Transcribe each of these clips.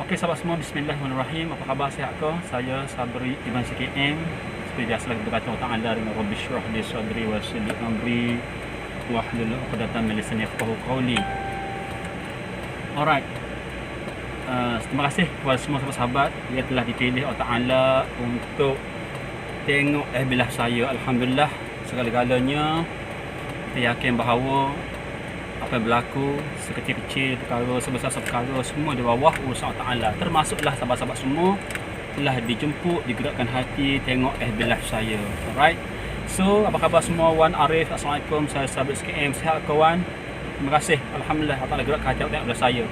Okey sahabat semua, bismillahirrahmanirrahim. Apa khabar, sihat ke? Saya Sabri Ibn CKM. Seperti biasa kita berkata Allah Ta'ala dengan Rabbi syrah li sadri wa yassir li amri wahlul 'uqdatam min lisani yafqahu qawli. Alright. Terima kasih kepada semua sahabat-sahabat yang telah dipilih Allah Ta'ala untuk tengok bilah saya. Alhamdulillah, segala-galanya kita yakin bahawa apa yang berlaku, sekecil-kecil perkara, sebesar perkara, semua di bawah urusan Allah Ta'ala. Termasuklah sahabat-sahabat semua telah dijemput, digerakkan hati tengok bilah saya. Alright. So, apa khabar semua? Wan Arif, Assalamualaikum. Saya Sabri SKM. Sihat kawan? Terima kasih. Alhamdulillah Allah Ta'ala gerakkan hati tengok bilah saya.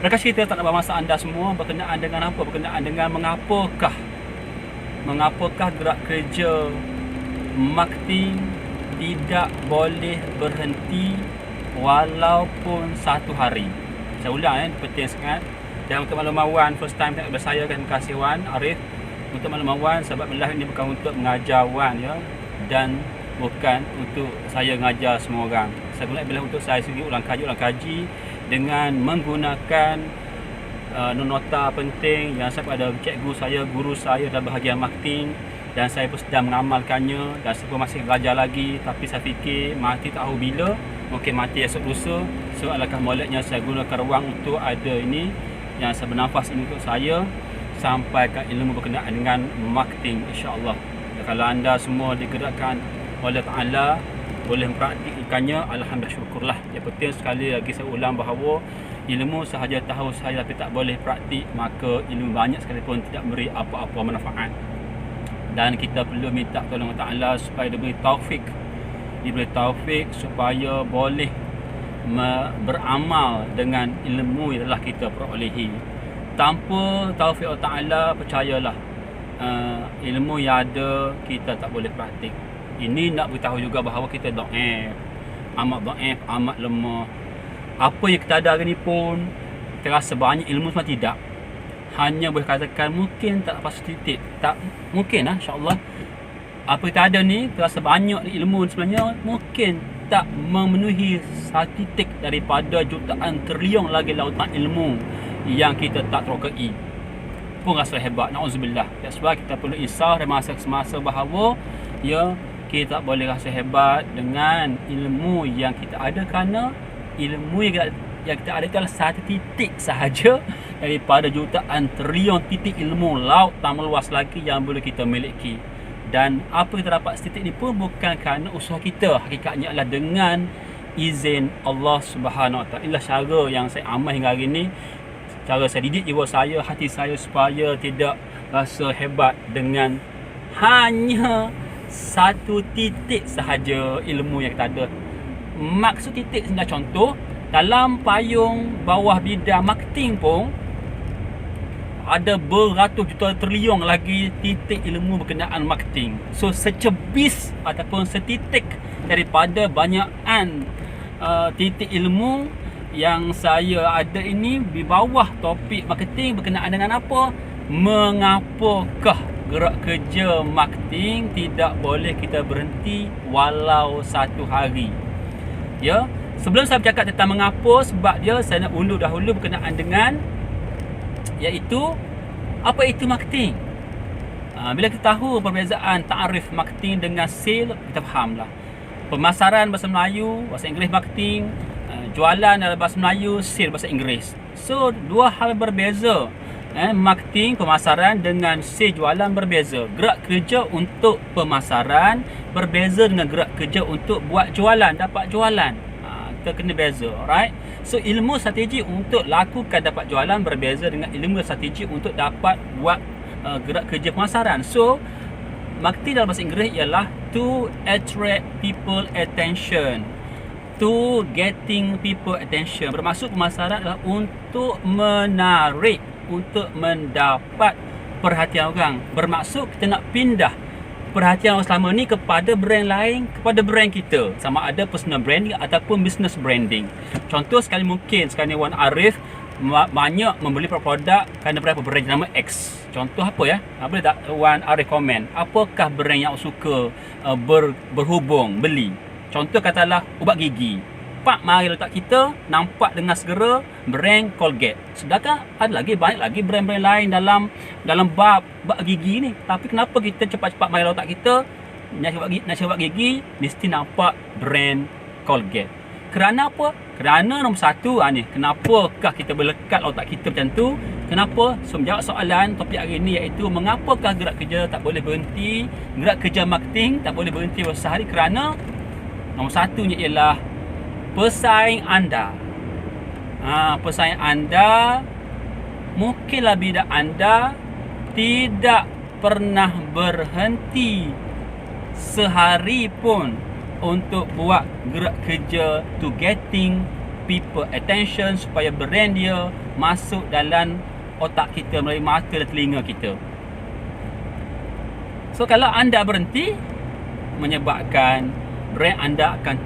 Mereka cerita tak nak bermasa anda semua berkenaan dengan apa? Berkenaan dengan mengapakah gerak kerja marketing tidak boleh berhenti walaupun satu hari. Saya ulang penting sangat. Dan untuk makluman Wan, first time tengok saya kan, terima kasih Wan Arif. Untuk makluman Wan, sahabat belah ini bukan untuk mengajar Wan ya, dan bukan untuk saya mengajar semua orang. Saya guna belah untuk saya sendiri ulang kaji dengan menggunakan nota penting yang saya ada cikgu saya, guru saya dalam bahagian marketing, dan saya pun sedang mengamalkannya, dan saya pun masih belajar lagi. Tapi saya fikir mati tak tahu bila, mungkin mati esok lusa. So alangkah moleknya saya gunakan ruang untuk ada ini yang saya bernafas ini untuk saya sampaikan ilmu berkenaan dengan marketing, insya-Allah. Kalau anda semua digerakkan oleh Ta'ala boleh mempraktikannya, alhamdulillah, syukurlah. Yang penting sekali lagi saya ulang bahawa ilmu sahaja tahu sahaja tapi tak boleh praktik, maka ilmu banyak sekalipun tidak memberi apa-apa manfaat. Dan kita perlu minta tolong Allah Ta'ala supaya diberi taufik supaya boleh beramal dengan ilmu yang telah kita perolehi. Tanpa taufik Allah Ta'ala, percayalah, ilmu yang ada kita tak boleh praktik. Ini nak beritahu juga bahawa kita amat dhaif, amat lemah. Apa yang kita ada hari ni pun terasa banyak ilmu, semua tidak. Hanya boleh katakan mungkin tak lepas titik. Tak mungkin insya-Allah. Apa kita ada ni terasa banyak ilmu, sebenarnya mungkin tak memenuhi satu titik daripada jutaan trilion lagi lautan ilmu yang kita tak terokai. Pun rasa hebat, na'udzubillah. Sebab kita perlu insaf dan masa-masa bahawa ya, kita tak boleh rasa hebat dengan ilmu yang kita ada, kerana ilmu yang kita ada adalah satu titik sahaja daripada jutaan trilion titik ilmu laut tak meluas lagi yang boleh kita miliki. Dan apa kita dapat setitik ni pun bukan kerana usaha kita, hakikatnya adalah dengan izin Allah Subhanahu Wa Taala. Inilah cara yang saya amal hingga hari ini, cara saya didik jiwa saya, hati saya supaya tidak rasa hebat dengan hanya satu titik sahaja ilmu yang kita ada. Maksud titik sebenarnya, contoh dalam payung bawah bidang marketing pun ada beratus juta trilion lagi titik ilmu berkenaan marketing. So secebis ataupun setitik daripada banyakan titik ilmu yang saya ada ini di bawah topik marketing berkenaan dengan apa? Mengapakah gerak kerja marketing tidak boleh kita berhenti walau satu hari. Ya, sebelum saya bercakap tentang mengapa, sebab dia saya nak undur dahulu berkenaan dengan iaitu apa itu marketing. Bila kita tahu perbezaan ta'arif marketing dengan sale, kita fahamlah. Pemasaran bahasa Melayu, bahasa Inggeris marketing, jualan dalam bahasa Melayu, sale bahasa Inggeris. So dua hal berbeza. Marketing, pemasaran dengan sale, jualan berbeza. Gerak kerja untuk pemasaran berbeza dengan gerak kerja untuk buat jualan, dapat jualan. Kita kena beza, alright? So ilmu strategi untuk lakukan dapat jualan berbeza dengan ilmu strategi untuk dapat buat gerak kerja pemasaran. So marketing dalam bahasa Inggeris ialah to attract people attention, to getting people attention. Bermaksud pemasaran adalah untuk menarik, untuk mendapat perhatian orang. Bermaksud kita nak pindah perhatian orang selama ni kepada brand lain, kepada brand kita, sama ada personal branding ataupun business branding. Contoh sekali mungkin sekarang ni Wan Arif banyak membeli produk kerana berapa brand nama X. Contoh apa ya? Boleh tak Wan Arif komen apakah brand yang suka berhubung beli? Contoh katalah ubat gigi. cepat mari letak kita nampak dengan segera brand Colgate. Sedangkan ada lagi banyak lagi brand-brand lain dalam bab gigi ni. Tapi kenapa kita cepat-cepat mari letak kita nak cuba gigi mesti nampak brand Colgate. Kerana apa? Kerana nombor satu ni, kenapakah kita berlekat otak kita macam tu? Kenapa? So, menjawab soalan topik hari ni iaitu mengapakah gerak kerja tak boleh berhenti, gerak kerja marketing tak boleh berhenti sehari? Kerana nombor satunya ialah pesaing anda. Pesaing anda, mungkinlah bidang anda tidak pernah berhenti sehari pun untuk buat gerak kerja to getting people attention supaya brand dia masuk dalam otak kita melalui mata dan telinga kita. So kalau anda berhenti, menyebabkan brand anda akan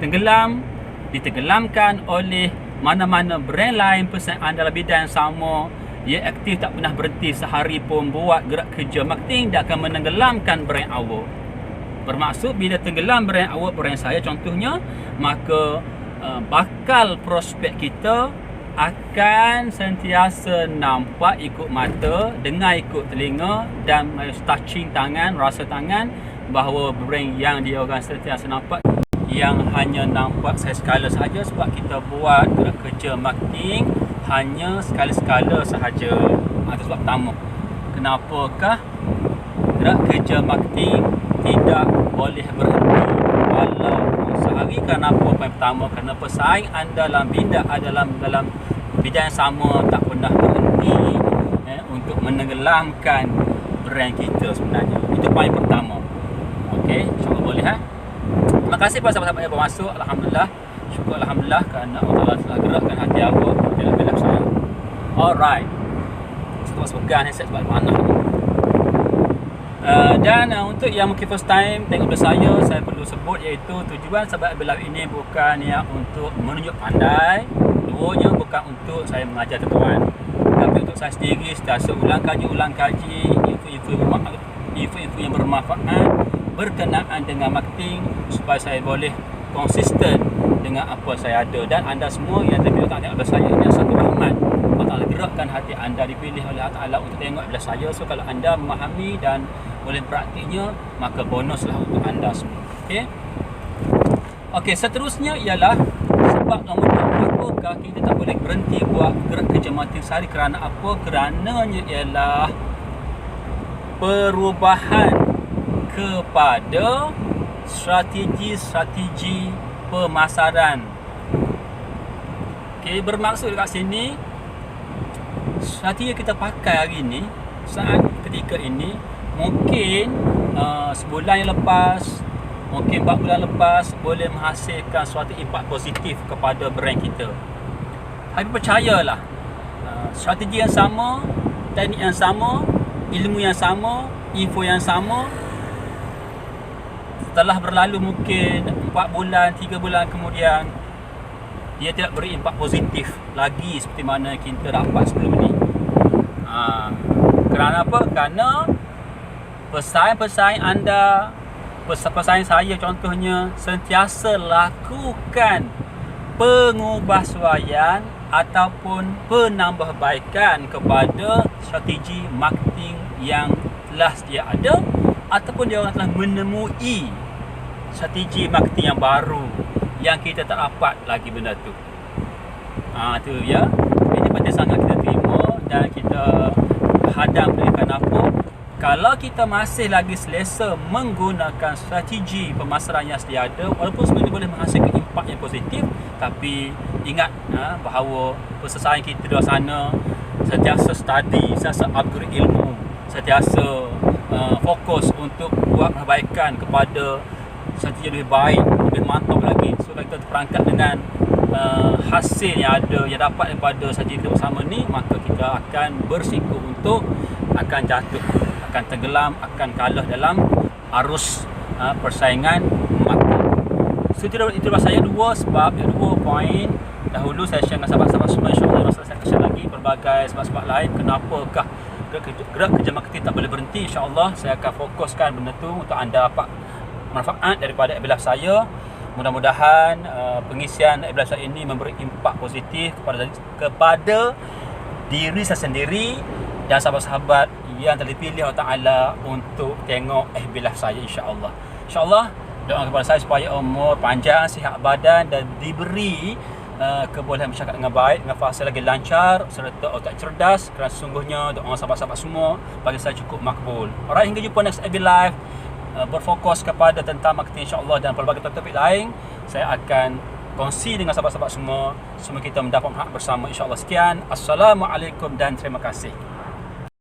ditenggelamkan oleh mana-mana brand lain pesaing anda dalam bidang yang sama. Dia aktif tak pernah berhenti sehari pun buat gerak kerja marketing, dia akan menenggelamkan brand awak. Bermaksud bila tenggelam brand awak, brand saya contohnya, maka bakal prospek kita akan sentiasa nampak ikut mata, dengar ikut telinga dan touching tangan, rasa tangan bahawa brand yang dia orang sentiasa nampak yang hanya nampak sekali-sekala sahaja sebab kita buat gerak kerja marketing hanya sekali-sekala sahaja. Itu sebab pertama. Kenapakah gerak kerja marketing tidak boleh berhenti walau sehari? Kerana apa? Yang pertama, kerana pesaing anda dalam bidang yang sama tak pernah berhenti untuk menenggelamkan brand kita sebenarnya. Itu poin pertama. Okey, insya-Allah boleh. Terima kasih kepada sahabat-sahabat yang bermasuk. Alhamdulillah, syukur alhamdulillah kerana Allah telah gerakkan hati awak dalam bidang saya. Alright. Sebab sebagian saya sebab mana ni. Dan untuk yang mungkin first time tengok video saya perlu sebut iaitu tujuan sahabat Belau ini bukan yang untuk menunjuk pandai, duanya bukan untuk saya mengajar tuan-tuan, tapi untuk saya sendiri sentiasa ulang kaji info-info yang bermanfaat berkenaan dengan marketing supaya saya boleh konsisten dengan apa saya ada. Dan anda semua yang tengok video saya ini satu rahmat. Allah Ta'ala gerakkan hati anda, dipilih oleh Allah Ta'ala untuk tengok video saya. So kalau anda memahami dan boleh praktiknya, maka bonuslah untuk anda semua. Okey, seterusnya ialah sebab nombor 2, apakah kita tak boleh berhenti buat gerak kerja marketing sehari? Kerana apa? Kerananya ialah perubahan kepada strategi pemasaran. Okey, bermaksud dekat sini strategi kita pakai hari ini, saat ketika ini, mungkin sebulan yang lepas, mungkin 4 bulan lepas boleh menghasilkan suatu impak positif kepada brand kita. Tapi percayalah, strategi yang sama, teknik yang sama, ilmu yang sama, info yang sama, setelah berlalu mungkin 4 bulan, 3 bulan kemudian, dia tidak beri impak positif lagi seperti mana kita dapat sebelum ini. Kerana apa? Kerana pesaing-pesaing anda, pesaing saya contohnya, sentiasa lakukan pengubahsuaian ataupun penambahbaikan kepada strategi marketing yang telah sedia ada, ataupun dia orang telah menemui strategi marketing yang baru yang kita tak dapat lagi benda tu. Tu ya. Ini penting sangat kita terima dan kita hadam dengan apa? Kalau kita masih lagi selesa menggunakan strategi pemasaran yang sedia ada, walaupun sebenarnya boleh menghasilkan impak yang positif, tapi ingat bahawa pesaing kita di luar sana sentiasa study, sentiasa upgrade ilmu, sentiasa fokus untuk buat perbaikan kepada strategi yang lebih baik, lebih mantap lagi. So kalau kita terperangkap dengan hasil yang ada, yang dapat daripada strategi kita bersama ni, maka kita akan bersiko untuk akan jatuh, akan tenggelam, akan kalah dalam arus persaingan marketing. So itu saya dua sebab, dua poin. Dahulu saya share dengan sahabat-sahabat semua, insya-Allah saya akan share lagi pelbagai sebab-sebab lain kenapakah gerak kerja marketing tak boleh berhenti. InsyaAllah saya akan fokuskan benda tu untuk anda dapat manfaat daripada ebilah saya. Mudah-mudahan pengisian episod ini memberi impak positif kepada diri saya sendiri dan sahabat-sahabat yang telah dipilih Allah Ta'ala untuk tengok FB Live saya, insya-Allah. InsyaAllah, doa kepada saya supaya umur panjang, sihat badan dan diberi kebolehan bercakap dengan baik, dengan fasa lagi lancar serta otak cerdas, kerana sesungguhnya doa sahabat-sahabat semua bagi saya cukup makbul. Alright, hingga jumpa next FB Live. Berfokus kepada tentang marketing, insya-Allah, dan pelbagai topik lain saya akan kongsi dengan sahabat-sahabat semua kita mendapat manfaat bersama, insya-Allah. Sekian, assalamualaikum dan terima kasih.